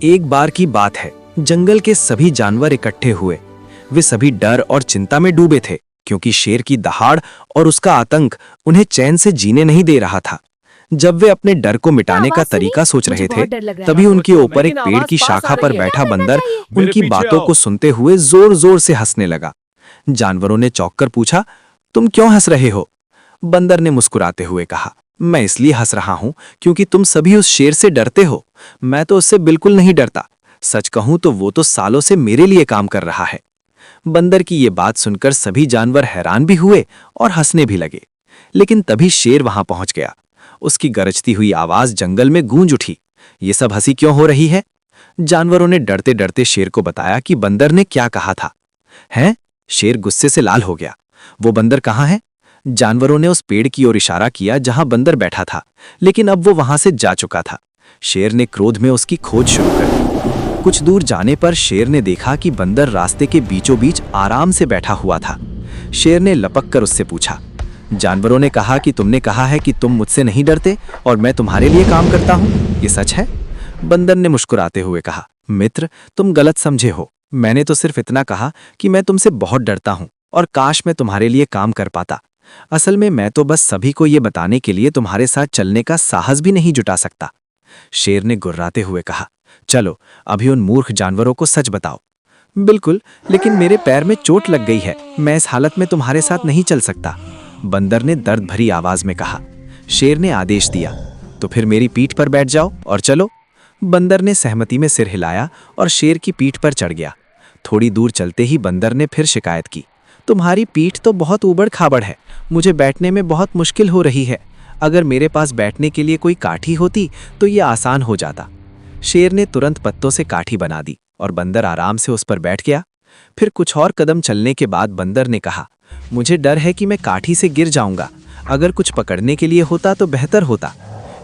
एक बार की बात है, जंगल के सभी जानवर इकट्ठे हुए। वे सभी डर और चिंता में डूबे थे, क्योंकि शेर की दहाड़ और उसका आतंक उन्हें चैन से जीने नहीं दे रहा था। जब वे अपने डर को मिटाने का तरीका सोच रहे थे, तभी उनके ऊपर एक पेड़ की शाखा पर बैठा बंदर उनकी बातों को सुनते हुए जोर जोर से हंसने लगा। जानवरों ने चौंककर पूछा, तुम क्यों हंस रहे हो? बंदर ने मुस्कुराते हुए कहा, मैं इसलिए हंस रहा हूं क्योंकि तुम सभी उस शेर से डरते हो। मैं तो उससे बिल्कुल नहीं डरता। सच कहूं तो वो तो सालों से मेरे लिए काम कर रहा है। बंदर की ये बात सुनकर सभी जानवर हैरान भी हुए और हंसने भी लगे। लेकिन तभी शेर वहां पहुंच गया। उसकी गरजती हुई आवाज जंगल में गूंज उठी। ये सब हंसी क्यों हो रही है? जानवरों ने डरते डरते शेर को बताया कि बंदर ने क्या कहा था। हैं? शेर गुस्से से लाल हो गया। वो बंदर कहाँ है? जानवरों ने उस पेड़ की ओर इशारा किया जहां बंदर बैठा था, लेकिन अब वो वहां से जा चुका था। शेर ने क्रोध में उसकी खोज शुरू कर दी। कुछ दूर जाने पर शेर ने देखा कि बंदर रास्ते के बीचों बीच आराम से बैठा हुआ था। शेर ने लपक कर उससे पूछा, जानवरों ने कहा कि तुमने कहा है कि तुम मुझसे नहीं डरते और मैं तुम्हारे लिए काम करता हूं, ये सच है? बंदर ने मुस्कुराते हुए कहा, मित्र, तुम गलत समझे हो। मैंने तो सिर्फ इतना कहा कि मैं तुमसे बहुत डरता हूं और काश मैं तुम्हारे लिए काम कर पाता। असल में मैं तो बस सभी को ये बताने के लिए तुम्हारे साथ चलने का साहस भी नहीं जुटा सकता। शेर ने गुर्राते हुए कहा, चलो अभी उन मूर्ख जानवरों को सच बताओ। बिल्कुल, लेकिन मेरे पैर में चोट लग गई है, मैं इस हालत में तुम्हारे साथ नहीं चल सकता, बंदर ने दर्द भरी आवाज में कहा। शेर ने आदेश दिया, तो फिर मेरी पीठ पर बैठ जाओ और चलो। बंदर ने सहमति में सिर हिलाया और शेर की पीठ पर चढ़ गया। थोड़ी दूर चलते ही बंदर ने फिर शिकायत की, तुम्हारी पीठ तो बहुत ऊबड़ खाबड़ है, मुझे बैठने में बहुत मुश्किल हो रही है। अगर मेरे पास बैठने के लिए कोई काठी होती तो ये आसान हो जाता। शेर ने तुरंत पत्तों से काठी बना दी और बंदर आराम से उस पर बैठ गया। फिर कुछ और कदम चलने के बाद बंदर ने कहा, मुझे डर है कि मैं काठी से गिर जाऊंगा। अगर कुछ पकड़ने के लिए होता तो बेहतर होता।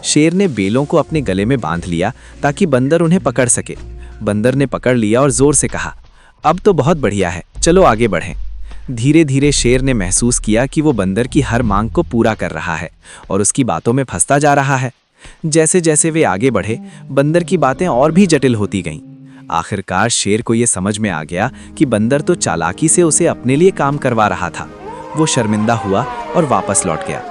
शेर ने बेलों को अपने गले में बांध लिया ताकि बंदर उन्हें पकड़ सके। बंदर ने पकड़ लिया और जोर से कहा, अब तो बहुत बढ़िया है, चलो आगे बढ़ें। धीरे धीरे शेर ने महसूस किया कि वो बंदर की हर मांग को पूरा कर रहा है और उसकी बातों में फंसता जा रहा है। जैसे जैसे वे आगे बढ़े, बंदर की बातें और भी जटिल होती गईं। आखिरकार शेर को ये समझ में आ गया कि बंदर तो चालाकी से उसे अपने लिए काम करवा रहा था। वो शर्मिंदा हुआ और वापस लौट गया।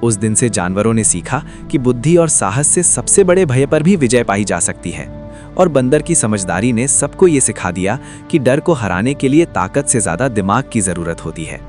उस दिन से जानवरों ने सीखा कि बुद्धि और साहस से सबसे बड़े भय पर भी विजय पाई जा सकती है। और बंदर की समझदारी ने सबको ये सिखा दिया कि डर को हराने के लिए ताकत से ज्यादा दिमाग की जरूरत होती है।